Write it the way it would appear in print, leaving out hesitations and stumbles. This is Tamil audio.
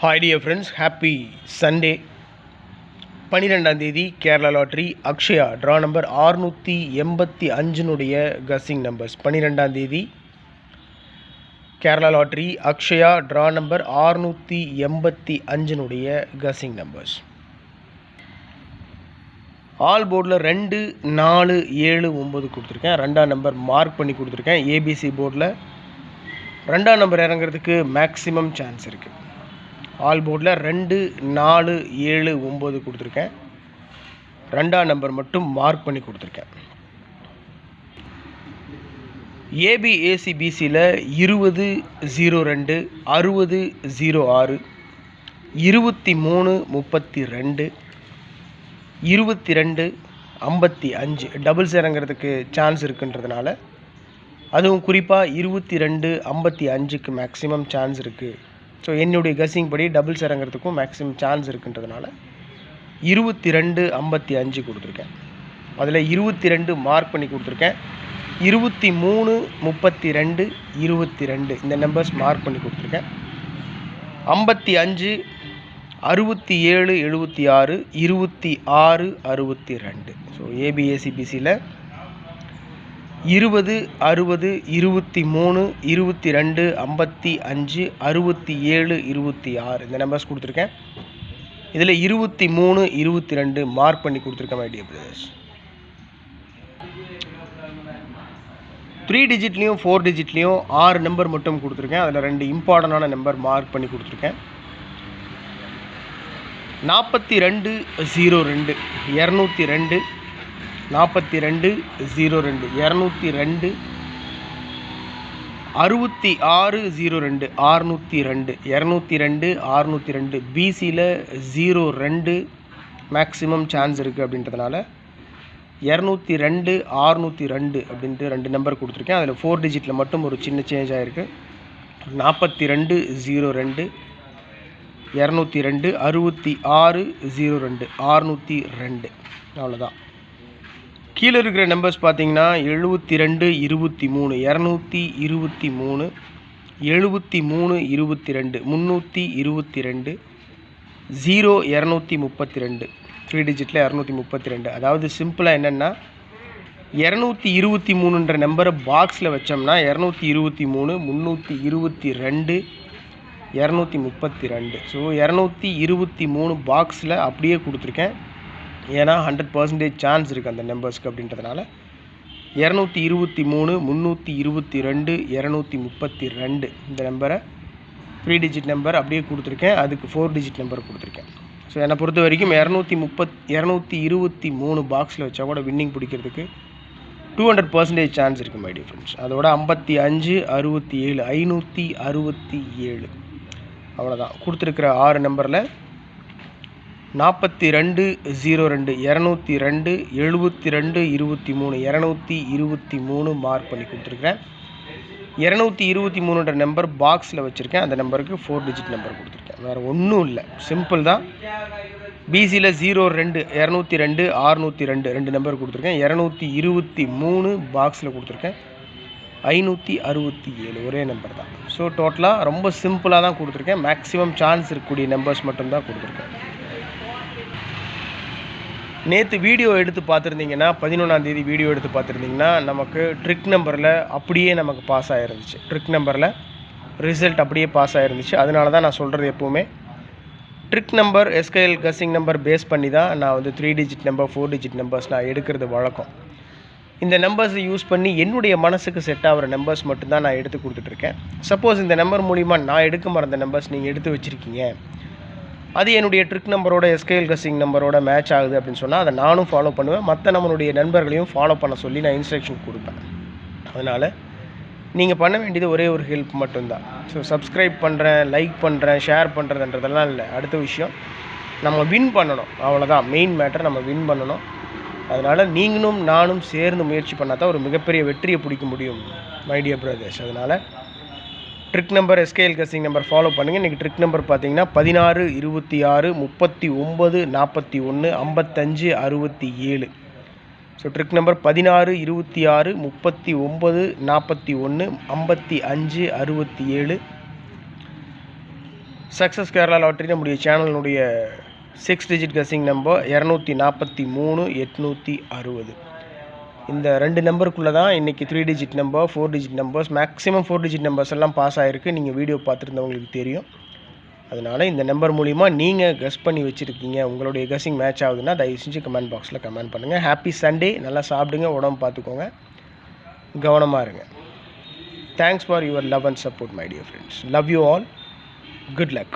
Hi dear friends, happy Sunday. 12ஆம் தேதி Kerala lottery Akshaya draw number 685 guessing numbers. 12ஆம் தேதி Kerala lottery Akshaya draw number 685 guessing numbers. All போர்டில் 2, 4, 7, 9 கொடுத்துருக்கேன். 2ஆம் நம்பர் மார்க் பண்ணி கொடுத்துருக்கேன். ஏபிசி போர்டில் 2ஆம் நம்பர் இறங்குறதுக்கு மேக்ஸிமம் சான்ஸ் இருக்குது. ஆல் போர்டில் 2, 4, 7, 9 கொடுத்துருக்கேன். 2ஆம் நம்பர் மட்டும் மார்க் பண்ணி கொடுத்துருக்கேன். ஏபிஏசிபிசியில் 20, 02, 60, 06, 23, 32, 22, 55 டபுள்ஸ் இறங்கிறதுக்கு சான்ஸ் இருக்குன்றதுனால, அதுவும் குறிப்பாக 22, 55க்கு மேக்ஸிமம் சான்ஸ் இருக்குது. ஸோ என்னுடைய கஸ்ஸிங் படி டபுள்ஸ் இறங்கிறதுக்கும் மேக்ஸிமம் சான்ஸ் இருக்குன்றதுனால 22, 55 கொடுத்துருக்கேன். அதில் 22 மார்க் பண்ணி கொடுத்துருக்கேன். 23, 32, 22 இந்த நம்பர்ஸ் மார்க் பண்ணி கொடுத்துருக்கேன். 55, 67, 76, 26, 62. ஸோ ஏபிஏசிபிசியில் 20, 60, 23, 22, 55, 67, 26 இந்த நம்பர்ஸ் கொடுத்துருக்கேன். இதில் 23, 22 மார்க் பண்ணி கொடுத்துருக்கேன் மை டியர் பிரதர்ஸ். 3 டிஜிட்லேயும் 4 டிஜிட்லேயும் 6 நம்பர் மட்டும் கொடுத்துருக்கேன். அதில் 2 இம்பார்ட்டண்டான நம்பர் மார்க் பண்ணி கொடுத்துருக்கேன். 42, 02, 202, 42, 02, 202, 66, 02, 602, 202, 602 பிசியில் 02 மேக்ஸிமம் சான்ஸ் இருக்குது அப்படின்றதுனால 202, 602 அப்படின்ட்டு 2 நம்பர் கொடுத்துருக்கேன். அதில் 4 டிஜிட்டில் மட்டும் ஒரு சின்ன சேஞ்ச் ஆகிருக்கு. 42, 02, 202, 66, 02, 602 அவ்வளோதான். கீழே இருக்கிற நம்பர்ஸ் பார்த்தீங்கன்னா 72, 23, 223, 73, 22, 322, 0, 232 3 டிஜிட்டில் 232. அதாவது சிம்பிளாக என்னென்னா 223ன்ற நம்பரை பாக்ஸில் வச்சோம்னா 223, 322, 232. ஸோ 223 பாக்ஸில் அப்படியே கொடுத்துருக்கேன். ஏன்னா 100% சான்ஸ் இருக்குது அந்த நம்பர்ஸ்க்கு அப்படின்றதுனால 223, 322, 232 இந்த நம்பரை 3 டிஜிட் நம்பர் அப்படியே கொடுத்துருக்கேன். அதுக்கு 4 டிஜிட் நம்பர் கொடுத்துருக்கேன். ஸோ என்னை பொறுத்த வரைக்கும் 223 பாக்ஸில் வச்சா கூட வின்னிங் பிடிக்கிறதுக்கு 200% சான்ஸ் இருக்குது மை டியர் ஃப்ரெண்ட்ஸ். அதோட 55, 67, 567 அவ்வளோதான். கொடுத்துருக்கிற 6 நம்பரில் 42, 02, 202, 72, 23, 223 மார்க் பண்ணி கொடுத்துருக்கேன். 223ன்ற நம்பர் பாக்ஸில் வச்சுருக்கேன். அந்த நம்பருக்கு 4 டிஜிட் நம்பர் கொடுத்துருக்கேன். வேறு ஒன்றும் இல்லை, சிம்பிள் தான். பிசியில் 02, 202, 602 2 நம்பர் கொடுத்துருக்கேன். 223 பாக்ஸில் கொடுத்துருக்கேன். 567 ஒரே நம்பர் தான். ஸோ டோட்டலாக ரொம்ப சிம்பிளாக தான் கொடுத்துருக்கேன். மேக்ஸிமம் சான்ஸ் இருக்கக்கூடிய நம்பர்ஸ் மட்டும்தான் கொடுத்துருக்கேன். நேற்று வீடியோ எடுத்து பார்த்துருந்தீங்கன்னா 11ஆம் தேதி வீடியோ எடுத்து பார்த்துருந்தீங்கன்னா நமக்கு ட்ரிக் நம்பரில் அப்படியே நமக்கு பாஸ் ஆகிருந்துச்சு. ட்ரிக் நம்பரில் ரிசல்ட் அப்படியே பாஸ் ஆகிருந்துச்சு. அதனால தான் நான் சொல்கிறது எப்போவுமே ட்ரிக் நம்பர் எஸ்கேஎல் கஸ்ஸிங் நம்பர் பேஸ் பண்ணி தான் நான் 3 டிஜிட் நம்பர் 4 டிஜிட் நம்பர்ஸ் நான் எடுக்கிறது வழக்கம். இந்த நம்பர்ஸை யூஸ் பண்ணி என்னுடைய மனசுக்கு செட் ஆகிற நம்பர்ஸ் மட்டும்தான் நான் எடுத்து கொடுத்துட்ருக்கேன். சப்போஸ் இந்த நம்பர் மூலிமா நான் எடுக்க மறந்த நம்பர்ஸ் நீங்கள் எடுத்து வச்சுருக்கீங்க, அது என்னுடைய ட்ரிக் நம்பரோட எஸ்கேஎல் கஸ்ஸிங் நம்பரோட மேட்ச் ஆகுது அப்படின்னு சொன்னால் அதை நானும் ஃபாலோ பண்ணுவேன். மற்ற நம்மளுடைய நண்பர்களையும் ஃபாலோ பண்ண சொல்லி நான் இன்ஸ்ட்ரக்ஷன் கொடுப்பேன். அதனால் நீங்கள் பண்ண வேண்டியது ஒரே ஒரு ஹெல்ப் மட்டும்தான். ஸோ சப்ஸ்கிரைப் பண்ணுறேன், லைக் பண்ணுறேன், ஷேர் பண்ணுறதுன்றதெல்லாம் இல்லை. அடுத்த விஷயம் நம்ம வின் பண்ணணும், அவ்வளோதான் மெயின் மேட்டர். நம்ம வின் பண்ணணும். அதனால் நீங்களும் நானும் சேர்ந்து முயற்சி பண்ணால் தான் ஒரு மிகப்பெரிய வெற்றியை பிடிக்க முடியும் மை டியர் பிரதர்ஸ். அதனால் ட்ரிக் நம்பர் எஸ்கேஎல் கஸ்ஸிங் நம்பர் ஃபாலோ பண்ணுங்கள். இன்றைக்கி ட்ரிக் நம்பர் பார்த்தீங்கன்னா 16, 26, 39, 41, 55, 67. So trick number 16, 26, 39, 41, 55, 67. Success Kerala lottery நம்முடைய சேனலினுடைய 6 டிஜிட் கெஸ்ஸிங் நம்பர் 243 860. இந்த 2 நம்பருக்குள்ளே தான் இன்றைக்கி 3 digit number 4 digit numbers maximum 4 digit numbers எல்லாம் பாஸ் ஆகிருக்கு. நீங்கள் வீடியோ பார்த்துருந்தவங்களுக்கு தெரியும். அதனால் இந்த நம்பர் மூலிமா நீங்கள் கெஸ் பண்ணி வச்சுருக்கீங்க, உங்களுடைய கெஸ்ஸிங் மேட்ச் ஆகுதுன்னா தயவு செஞ்சு கமெண்ட் பாக்ஸில் கமெண்ட் பண்ணுங்கள். Happy Sunday. நல்லா சாப்பிடுங்க, உடம்பு பார்த்துக்கோங்க, கவனமாக இருங்க. Thanks for your love and support my dear friends. Love you all. Good luck.